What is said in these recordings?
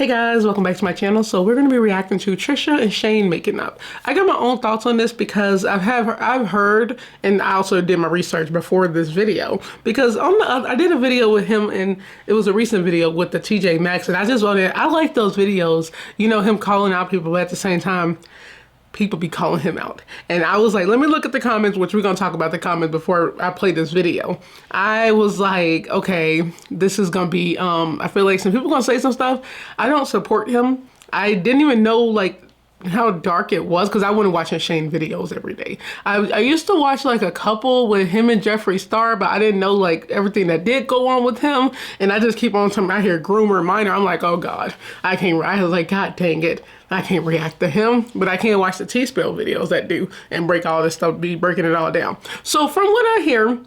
Hey guys, welcome back to my channel. So we're going to be reacting to Trisha and Shane making up. I got my own thoughts on this because I've heard, and I also did my research before this video, because I did a video with him, and it was a recent video with the TJ Maxx, and I just wanted, I like those videos, you know, him calling out people, but at the same time people be calling him out. And I was like, let me look at the comments, which we're gonna talk about the comments before I play this video. I was like, okay, this is gonna be, I feel like some people gonna say some stuff. I don't support him. I didn't even know like how dark it was because I wasn't watching Shane videos every day. I used to watch like a couple with him and Jeffree Star, but I didn't know like everything that did go on with him. And I just keep on talking, I hear groomer, minor. I'm like, oh God, I can't, I was like, God dang it. I can't react to him, but I can't watch the T-Spill videos that do and break all this stuff, be breaking it all down. So from what I hear,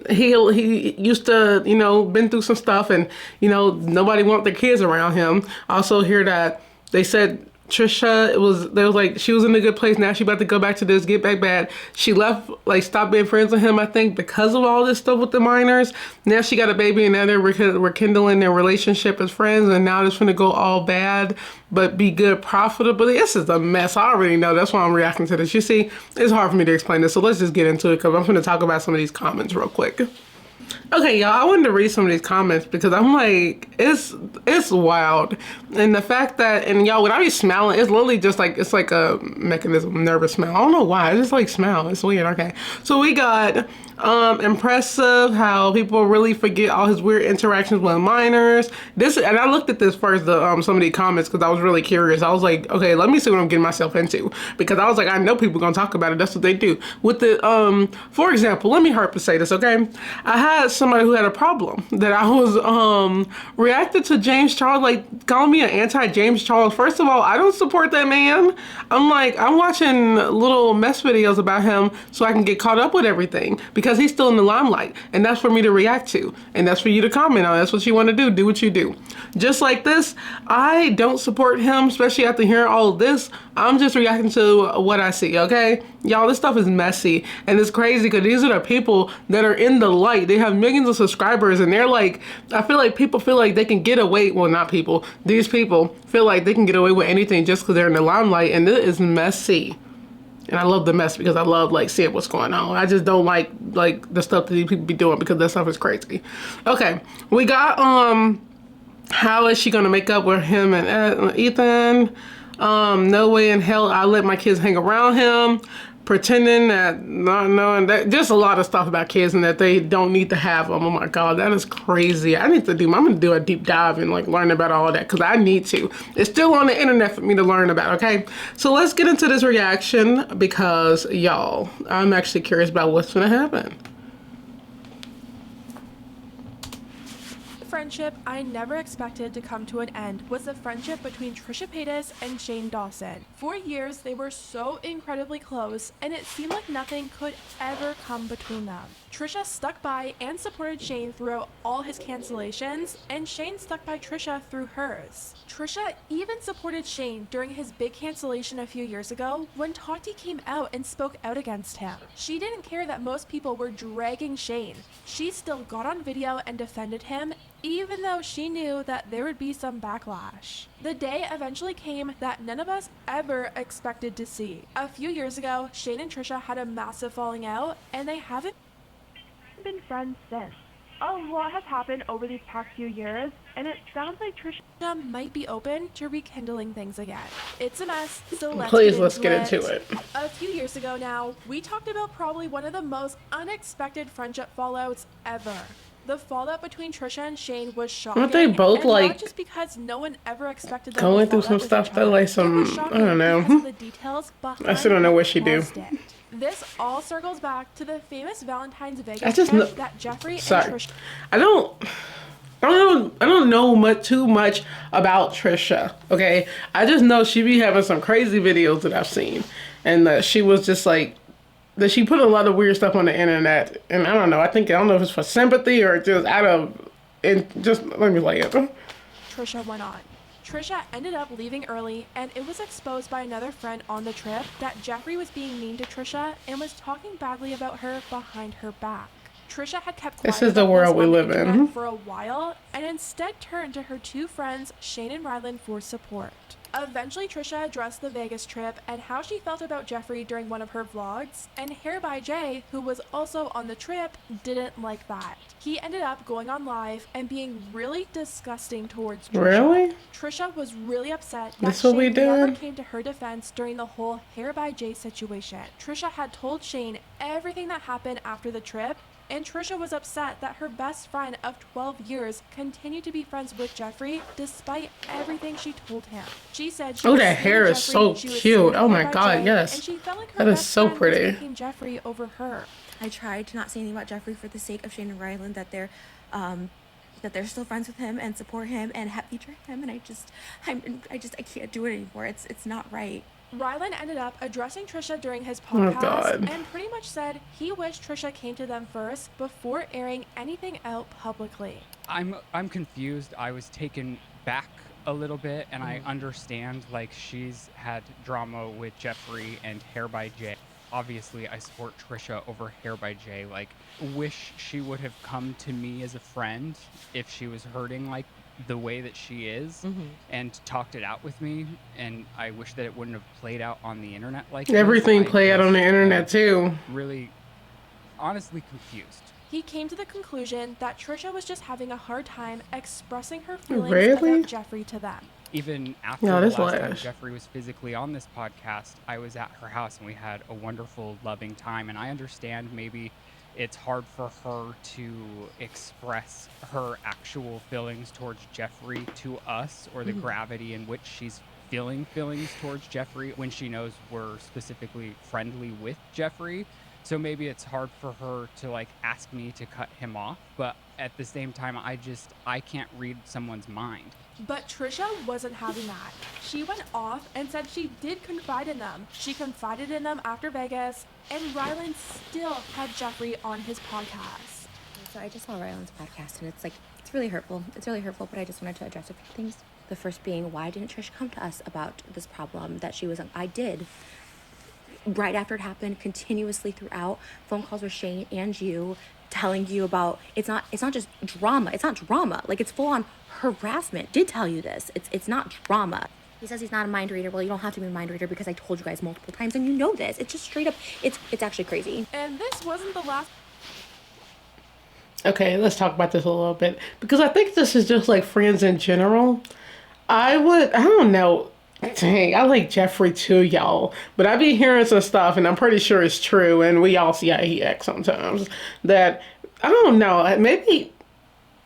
he used to, you know, been through some stuff and, you know, nobody want their kids around him. I also hear that they said Trisha, they was like, she was in a good place. Now she about to go back to this, get back bad. She left, like stopped being friends with him, I think, because of all this stuff with the minors. Now she got a baby and now they're rekindling their relationship as friends, and now it's gonna go all bad, but be good, profitable. This is a mess. I already know. That's why I'm reacting to this. You see, it's hard for me to explain this, so let's just get into it because I'm gonna talk about some of these comments real quick. Okay, y'all, I wanted to read some of these comments because I'm like, it's wild. And the fact that, and y'all, when I be smiling, it's literally just like, it's like a mechanism, nervous smile. I don't know why, I just like smile, it's weird, okay. So we got, impressive how people really forget all his weird interactions with minors. This, and I looked at this first, some of the comments, because I was really curious. I was like, okay, let me see what I'm getting myself into. Because I was like, I know people gonna talk about it, that's what they do. With the, for example, let me hurt to say this, okay? I had somebody who had a problem that I was reacted to James Charles, like calling me an anti-James Charles. First of all, I don't support that man. I'm like, I'm watching little mess videos about him so I can get caught up with everything because he's still in the limelight, and that's for me to react to, and that's for you to comment on. That's what you want to do what you do. Just like this, I don't support him, especially after hearing all of this. I'm just reacting to what I see, okay? Y'all, this stuff is messy, and it's crazy because these are the people that are in the light. They have millions of subscribers, and they're like, I feel like people feel like they can get away, well, not people, these people feel like they can get away with anything just because they're in the limelight, and it is messy. And I love the mess because I love like seeing what's going on. I just don't like the stuff that these people be doing because that stuff is crazy. Okay, we got how is she gonna make up with him and Ethan? No way in hell I let my kids hang around him. Pretending that not knowing that, just a lot of stuff about kids and that they don't need to have them. Oh my God, that is crazy. I'm gonna do a deep dive and like learn about all that because I need to. It's still on the internet for me to learn about, okay? So let's get into this reaction because y'all, I'm actually curious about what's gonna happen. Friendship I never expected to come to an end was the friendship between Trisha Paytas and Shane Dawson. For years, they were so incredibly close, and it seemed like nothing could ever come between them. Trisha stuck by and supported Shane throughout all his cancellations, and Shane stuck by Trisha through hers. Trisha even supported Shane during his big cancellation a few years ago when Tati came out and spoke out against him. She didn't care that most people were dragging Shane. She still got on video and defended him, even though she knew that there would be some backlash. The day eventually came that none of us ever expected to see. A few years ago, Shane and Trisha had a massive falling out, and they haven't been friends since. A lot has happened over these past few years, and it sounds like Trisha might be open to rekindling things again. It's a mess, so let's get into it. A few years ago now, we talked about probably one of the most unexpected friendship fallouts ever. The fallout between Trisha and Shane was shocking. Aren't they both like not just because no one ever expected them going through some stuff that like some, I don't know. The details I still don't know what she do. This all circles back to the famous Valentine's Vegas trip that Jeffree and Trisha. I don't know too much about Trisha. Okay, I just know she be having some crazy videos that I've seen, and that she was just like that she put a lot of weird stuff on the internet, and I don't know. I don't know if it's for sympathy or just out of, and just let me lay it. Trisha went on. Trisha ended up leaving early, and it was exposed by another friend on the trip that Jeffree was being mean to Trisha and was talking badly about her behind her back. Trisha had kept This quiet is the about world this we on the live internet in. for a while and instead turned to her two friends, Shane and Rylan, for support. Eventually, Trisha addressed the Vegas trip and how she felt about Jeffree during one of her vlogs, and Hair by Jay, who was also on the trip, didn't like that. He ended up going on live and being really disgusting towards Trisha. Really? Trisha was really upset that This what we Shane never did? came to her defense during the whole Hair by Jay situation. Trisha had told Shane everything that happened after the trip, and Trisha was upset that her best friend of 12 years continued to be friends with Jeffree despite everything she told him. She said she Oh, was that hair scared of is Jeffree, so she was cute. scared of Oh Hair my by God, Jay, yes. and she felt like her That is best so friend was pretty. picking Jeffree over her. I tried to not say anything about Jeffree for the sake of Shane and Rylan, that they're still friends with him and support him and feature him, and I can't do it anymore. It's not right. Rylan ended up addressing Trisha during his Oh, podcast God. and pretty much said he wished Trisha came to them first before airing anything out publicly. I'm confused. I was taken back a little bit, and I understand, like, she's had drama with Jeffree and Hair by Jay. Obviously, I support Trisha over Hair by Jay. Like, wish she would have come to me as a friend if she was hurting like the way that she is, and talked it out with me. And I wish that it wouldn't have played out on the internet like this. Everything I played out on the just internet am too. Really, honestly confused. He came to the conclusion that Trisha was just having a hard time expressing her feelings Really? about Jeffree to them. Even after No, the this last time lash. Jeffree was physically on this podcast, I was at her house and we had a wonderful, loving time. And I understand maybe it's hard for her to express her actual feelings towards Jeffree to us, or the gravity in which she's feeling feelings towards Jeffree when she knows we're specifically friendly with Jeffree. So maybe it's hard for her to, like, ask me to cut him off, but at the same time, I can't read someone's mind. But Trisha wasn't having that. She went off and said she did confide in them. She confided in them after Vegas, and Rylan still had Jeffree on his podcast. So I just saw Rylan's podcast, and it's really hurtful. It's really hurtful, but I just wanted to address a few things. The first being, why didn't Trish come to us about this problem that she was on? I did. Right after it happened, continuously throughout, phone calls with Shane and you, telling you about, it's not just drama. It's not drama. Like, it's full on harassment. Did tell you this. It's not drama. He says he's not a mind reader. Well, you don't have to be a mind reader because I told you guys multiple times, and you know this. It's just straight up, it's actually crazy. And this wasn't the last. Okay, let's talk about this a little bit, because I think this is just like friends in general. I don't know. Dang, I like Jeffree too, y'all. But I be hearing some stuff, and I'm pretty sure it's true, and we all see how he acts sometimes. That, I don't know, maybe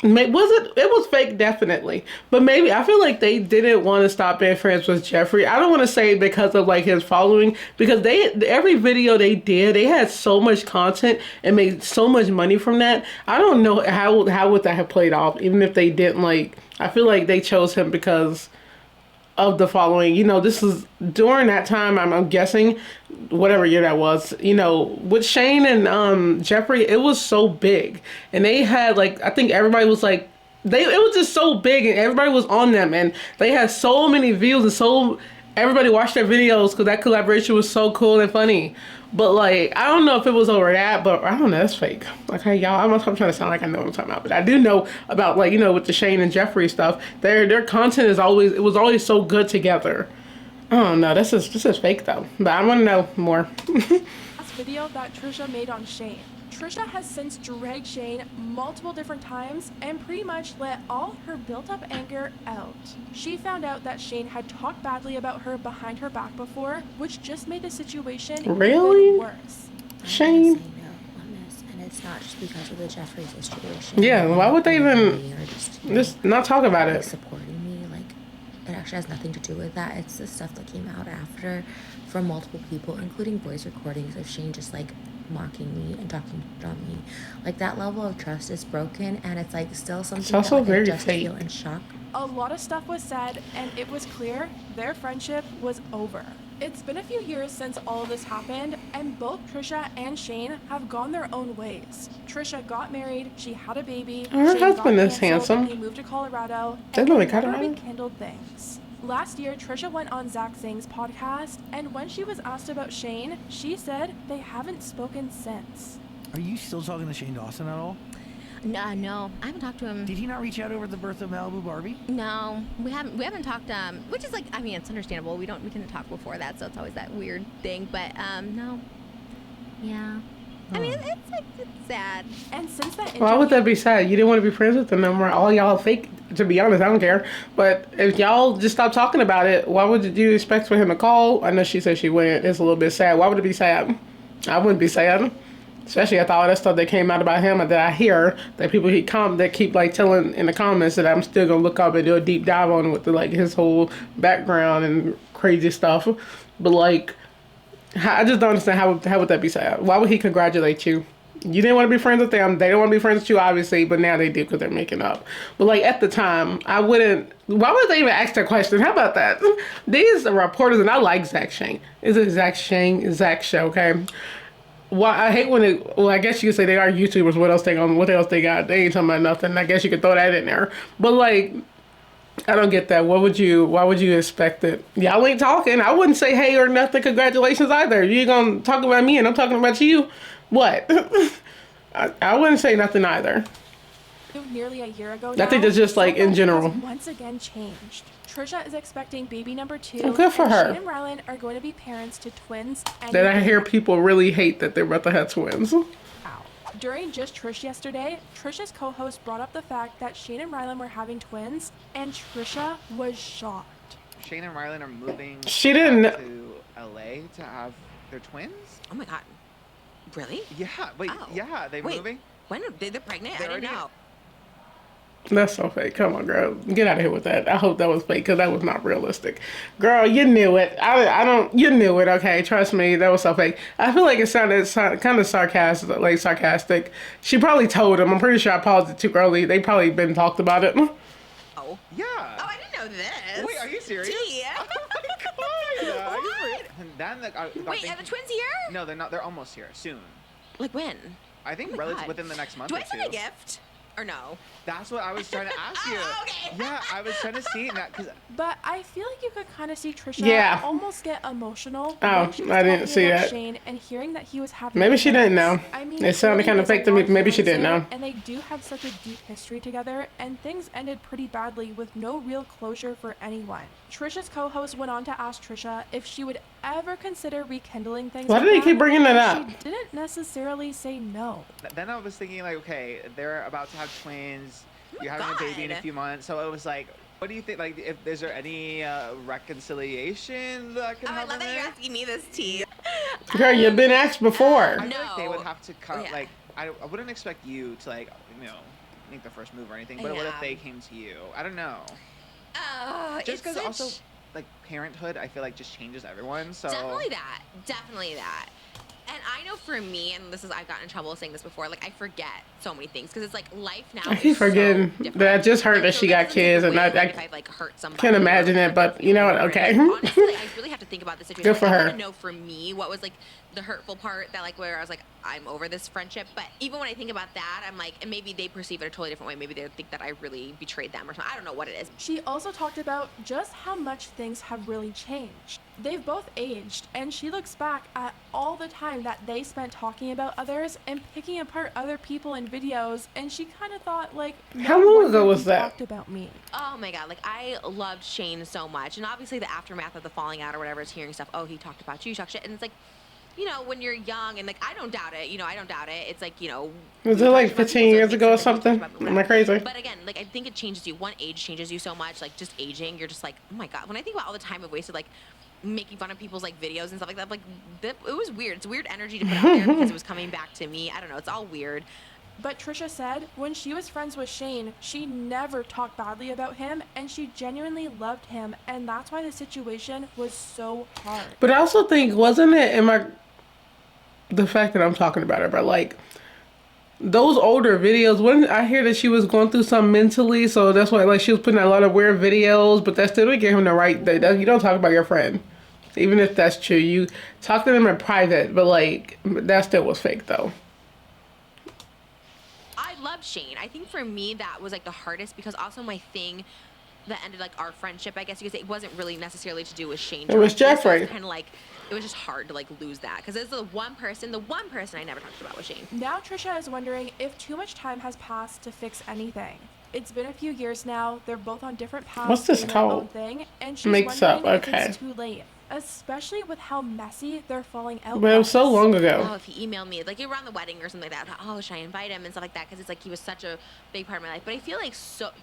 it was fake, definitely. But maybe, I feel like they didn't want to stop being friends with Jeffree. I don't want to say because of, like, his following, because every video they did, they had so much content and made so much money from that. I don't know how would that have played off, even if they didn't, like, I feel like they chose him because of the following. You know, this is during that time, I'm guessing, whatever year that was, you know, with Shane and Jeffree, it was so big, and they had, like, I think everybody was like, it was just so big, and everybody was on them, and they had so many views, and everybody watched their videos because that collaboration was so cool and funny. But, like, I don't know if it was over that, but I don't know, that's fake. Okay, y'all, I'm trying to sound like I know what I'm talking about, but I do know about, like, you know, with the Shane and Jeffree stuff, their content was always so good together. I don't know, this is fake though, but I want to know more. Last video that Trisha made on Shane. Trisha has since dragged Shane multiple different times and pretty much let all her built-up anger out. She found out that Shane had talked badly about her behind her back before, which just made the situation Really? even worse. Shane? I'm gonna say no on this, and it's not just because of the Jeffree situation. Yeah, why would they even Or just, just not talk about like, it? supporting me? Like, it actually has nothing to do with that. It's the stuff that came out after from multiple people, including voice recordings of Shane just, like, mocking me and talking on me. Like, that level of trust is broken, and it's, like, still something It's also that, like, I very just fake. feel in shock. A lot of stuff was said, and it was clear their friendship was over. It's been a few years since all of this happened, and both Trisha and Shane have gone their own ways. Trisha got married, she had a baby, Her Shane husband got is canceled, handsome. He moved to Colorado, They and live they in never Colorado? rekindled things. Last year, Trisha went on Zach Sing's podcast, and when she was asked about Shane, she said they haven't spoken since. Are you still talking to Shane Dawson at all? No, I haven't talked to him. Did he not reach out over the birth of Malibu Barbie? No, we haven't talked. Which is like, I mean, it's understandable. We couldn't talk before that, so it's always that weird thing. But no, yeah. I mean, it's sad. And since that Why would that be sad? You didn't want to be friends with them no more. All y'all fake. To be honest, I don't care. But if y'all just stop talking about it, why would you expect for him to call? I know she said she went. It's a little bit sad. Why would it be sad? I wouldn't be sad. Especially after all that stuff that came out about him, and that I hear that people that keep like telling in the comments that I'm still gonna look up and do a deep dive on with like his whole background and crazy stuff. But like, I just don't understand how would that be sad? Why would he congratulate you? You didn't want to be friends with them. They don't want to be friends with you, obviously, but now they do because they're making up. But like at the time, I wouldn't. Why would they even ask that question? How about that? These are reporters, and I like Zach Shane. Is it Zach Shane? Zach Show, okay? Well, I hate when I guess you could say they are YouTubers. What else they got? They ain't talking about nothing. I guess you could throw that in there. But like, I don't get that. Why would you expect it? Y'all ain't talking. I wouldn't say hey or nothing. Congratulations either. You ain't gonna talk about me and I'm talking about you. What? I wouldn't say nothing either. Nearly a year ago I think it's just like in general. Once again changed. Trisha is expecting baby number 2. Oh, good for her. Shane and Rylan are going to be parents to twins. Then I hear people really hate that they're about to have twins. During Just Trish yesterday, Trisha's co-host brought up the fact that Shane and Rylan were having twins, and Trisha was shocked. Shane and Rylan are moving She didn't to LA to have their twins? Oh my God, really? Yeah, wait, Oh. yeah, they're Wait, moving? when they're pregnant? They're I didn't already- know. That's so fake. Come on, girl. Get out of here with that. I hope that was fake because that was not realistic. Girl, you knew it. You knew it, okay? Trust me, that was so fake. I feel like it sounded kind of sarcastic. She probably told him. I'm pretty sure I paused it too early. They probably been talked about it. Oh. Yeah. Oh, I didn't know this. Wait, are you serious? Yeah. Oh my God. Are you serious? And then I got Wait, are the twins here? No, they're not. They're almost here. Soon. Like when? I think Oh my God. within the next month Do or I two. send a gift? Or no? That's what I was trying to ask you. Oh, okay. Yeah, I was trying to see that because But I feel like you could kind of see Trisha Yeah. almost get emotional. Oh, when she was I didn't talking see about that. Shane and hearing that he was having Maybe she didn't know. twins. I mean, It sounded clearly kind of there's fake a to me. lot of Maybe she feelings didn't there, know. And they do have such a deep history together, and things ended pretty badly with no real closure for anyone. Trisha's co-host went on to ask Trisha if she would ever consider rekindling things. Why with do they them, keep bringing that and up? She didn't necessarily say no. then I was thinking like, okay, they're about to have twins. You're having God. a baby in a few months, so it was like, what do you think? Like, if is there any reconciliation that can Oh, I happen love that there? you're asking me this, T. Girl, you've been asked before. I feel like they would No. have to come. Yeah. Like, I wouldn't expect you to like, make the first move or anything. But what if Yeah. they came to you? I don't know. It's Just because such- also like parenthood, I feel like just changes everyone. So Definitely that. And I know for me, and I've gotten in trouble saying this before, like I forget so many things because it's like life now. I keep is so forgetting different. that I just heard that so she that got doesn't take kids, and away, I if I've like hurt somebody. can't imagine it, but you know what? Okay. Honestly, I really have to think about the situation. Good for I her. want to know for me what was like the hurtful part that like where I was like I'm over this friendship. But even when I think about that, I'm like, and maybe they perceive it a totally different way. Maybe they think that I really betrayed them or something. I don't know what it is. She also talked about just how much things have really changed. They've both aged, and she looks back at all the time that they spent talking about others and picking apart other people in videos, and she kind of thought, like, How no long wonder ago was he that? talked about me. Oh my God, like I loved Shane so much. And obviously the aftermath of the falling out or whatever is hearing stuff, oh, he talked about you, talk shit. And it's like, when you're young and like, I don't doubt it, I don't doubt it. It's like, Was we it like talked about 15 people, so years it ago or makes sense that we something? talked about Am I crazy? But again, like I think it changes you. One, age changes you so much. Like just aging, you're just like, oh my God. When I think about all the time I've wasted, like making fun of people's like videos and stuff like that, like it was weird. It's weird energy to put out there because it was coming back to me. I don't know. It's all weird. But Trisha said when she was friends with Shane, she never talked badly about him, and she genuinely loved him, and that's why the situation was so hard. But I also think, the fact that I'm talking about it, but like those older videos, when I hear that she was going through something mentally, so that's why like she was putting out a lot of weird videos, but that still didn't give him the right, you don't talk about your friend. Even if that's true, you talk to them in private, but like that still was fake though. I love Shane. I think for me that was like the hardest because also my thing that ended like our friendship, I guess you could say. It wasn't really necessarily to do with Shane. It was Jeffrey. Kind of like, it was just hard to like lose that because it's the one person I never talked about was Shane. Now Trisha is wondering if too much time has passed to fix anything. It's been a few years now. They're both on different paths. What's this doing their called? own thing, and she's Mix wondering up, if okay. it's too late, especially with how messy they're falling out. But it was so long Oh, ago. if he emailed me, like around the wedding or something like that, oh, should I invite him and stuff like that? Because it's like he was such a big part of my life. But I feel like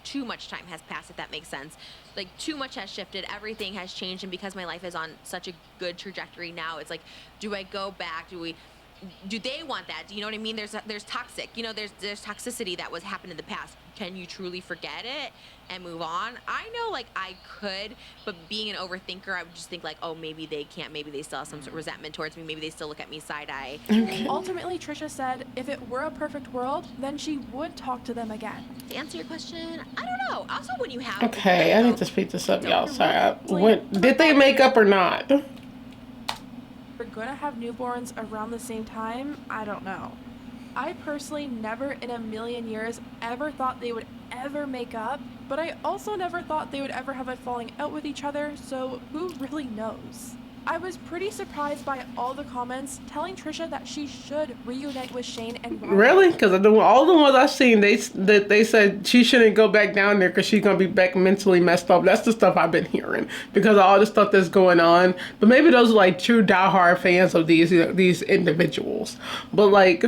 too much time has passed, if that makes sense. Like too much has shifted, everything has changed, and because my life is on such a good trajectory now, it's like, do I go back? Do they want that? Do you know what I mean? There's toxic, you know, there's toxicity that was happened in the past. Can you truly forget it and move on? I know, like, I could, but being an overthinker, I would just think like, oh, maybe they can't, maybe they still have some sort of resentment towards me, maybe they still look at me side eye. Ultimately, Trisha said if it were a perfect world, then she would talk to them again. To answer your question, I don't know. Also, when you have Okay, I need to speed this up, y'all. Sorry. Did they make up or not? We're gonna have newborns around the same time? I don't know. I personally never in a million years ever thought they would ever make up, but I also never thought they would ever have a falling out with each other, so who really knows? I was pretty surprised by all the comments telling Trisha that she should reunite with Shane and Ryan. Really? Because all the ones I've seen, they said she shouldn't go back down there because she's going to be back mentally messed up. That's the stuff I've been hearing because of all the stuff that's going on. But maybe those are like true diehard fans of these individuals. But like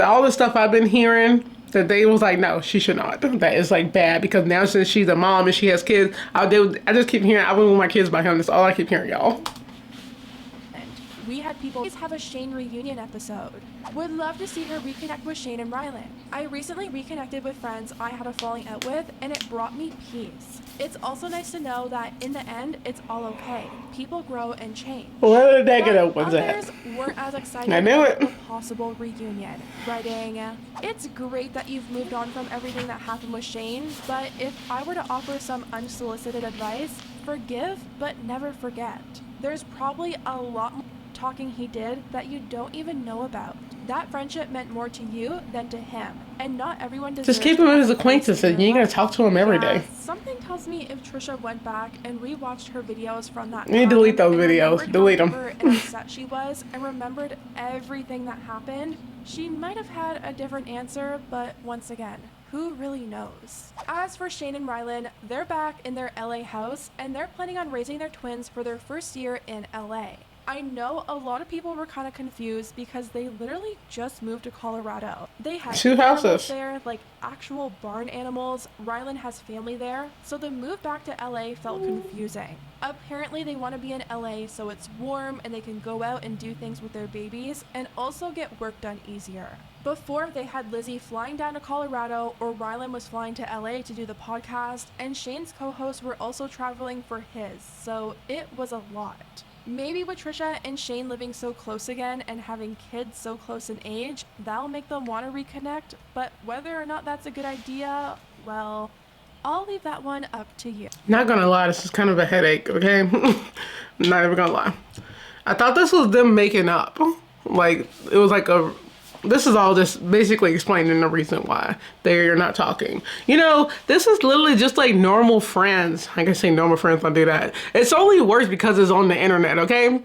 all the stuff I've been hearing, that they was like, no, she should not. That is like bad because now since she's a mom and she has kids, I just keep hearing, I wouldn't want my kids by him. That's all I keep hearing, y'all. We had people have a Shane reunion episode. Would love to see her reconnect with Shane and Rylan. I recently reconnected with friends I had a falling out with, and it brought me peace. It's also nice to know that in the end, it's all okay. People grow and change. Where are the negative But ones at? others weren't as excited I knew it. about a possible reunion. Writing, it's great that you've moved on from everything that happened with Shane, but if I were to offer some unsolicited advice, forgive but never forget. There's probably a lot more talking he did that you don't even know about. That friendship meant more to you than to him, and not everyone deserves. Just keep him as acquaintances. You ain't gonna talk to him every day. Something tells me if Trisha went back and rewatched her videos from that You need to time delete those and videos. remembered Delete how them. hurt and upset she was, and remembered everything that happened, she might have had a different answer. But once again, who really knows? As for Shane and Rylan, they're back in their LA house, and they're planning on raising their twins for their first year in LA. I know a lot of people were kind of confused because they literally just moved to Colorado. They had 2 animals houses there, like actual barn animals. Rylan has family there, so the move back to LA felt confusing. Apparently they want to be in LA so it's warm and they can go out and do things with their babies and also get work done easier. Before, they had Lizzie flying down to Colorado, or Rylan was flying to LA to do the podcast, and Shane's co-hosts were also traveling for his, so it was a lot. Maybe with Trisha and Shane living so close again and having kids so close in age, that'll make them want to reconnect, but whether or not that's a good idea, well, I'll leave that one up to you. Not gonna lie, this is kind of a headache, okay? Not even gonna lie. I thought this was them making up. Like, it was like this is all just basically explaining the reason why they're not talking. You know, this is literally just like normal friends. I can say normal friends, don't do that. It's only worse because it's on the internet, okay?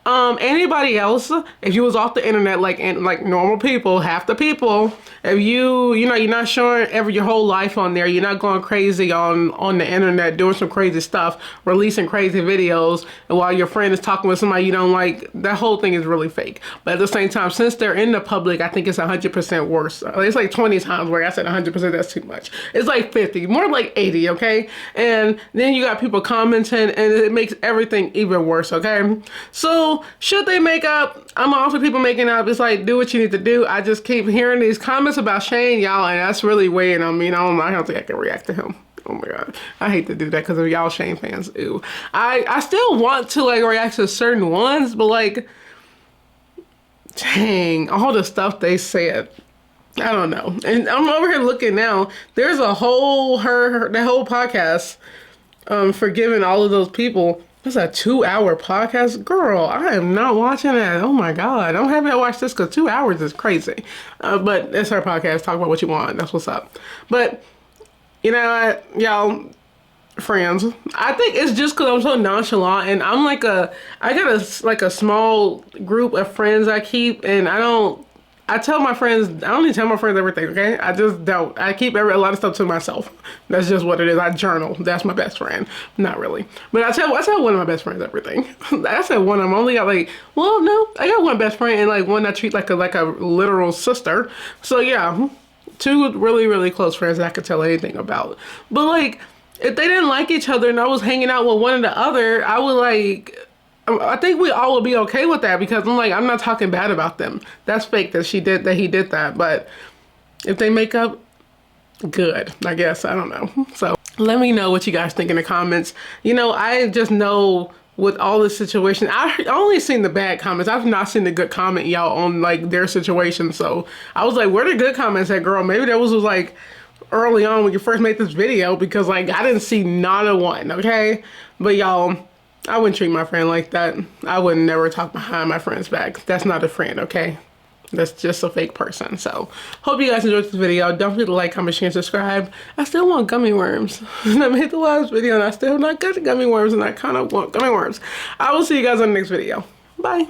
Anybody else, if you was off the internet like normal people, half the people, if you know, you're not showing your whole life on there, you're not going crazy on the internet doing some crazy stuff, releasing crazy videos, and while your friend is talking with somebody you don't like, that whole thing is really fake. But at the same time, since they're in the public, I think it's 100% worse. It's like 20 times where I said 100%, that's too much. It's like 50, more like 80, okay? And then you got people commenting, and it makes everything even worse, okay? So, should they make up? I'm all for people making up. It's like, do what you need to do. I just keep hearing these comments about Shane, y'all, and that's really weighing on me. I don't think I can react to him. Oh my God. I hate to do that because of y'all Shane fans. Ew. I still want to like react to certain ones, but like, dang, all the stuff they said. I don't know. And I'm over here looking now. There's a whole, the whole podcast, forgiving all of those people. It's a 2-hour podcast. Girl, I am not watching that. Oh my God. I'm happy I watched this because 2 hours is crazy. But it's her podcast. Talk about what you want. That's what's up. But, you know what, y'all, Friends. I think it's just because I'm so nonchalant, and I got a small group of friends I keep, and I tell my friends, I don't even tell my friends everything, okay? I just don't. I keep a lot of stuff to myself. That's just what it is. I journal. That's my best friend. Not really. But I tell one of my best friends everything. I said one of them. I only got well, no, I got one best friend and one I treat like a literal sister. So yeah, two really, really close friends that I could tell anything about. But if they didn't like each other and I was hanging out with one or the other, I think we all would be okay with that because I'm not talking bad about them. That's fake that he did that. But if they make up, good, I guess. I don't know. So let me know what you guys think in the comments. I just know with all this situation, I only seen the bad comments. I've not seen the good comment y'all on their situation. So I was like, where the good comments at, girl? Maybe that was early on when you first made this video because I didn't see not a one, okay? But y'all, I wouldn't treat my friend like that. I would never talk behind my friend's back. That's not a friend, okay? That's just a fake person. So hope you guys enjoyed this video. Don't forget to like, comment, share, and subscribe. I still want gummy worms. I made the last video and I still have not got the gummy worms and I kind of want gummy worms. I will see you guys on the next video. Bye.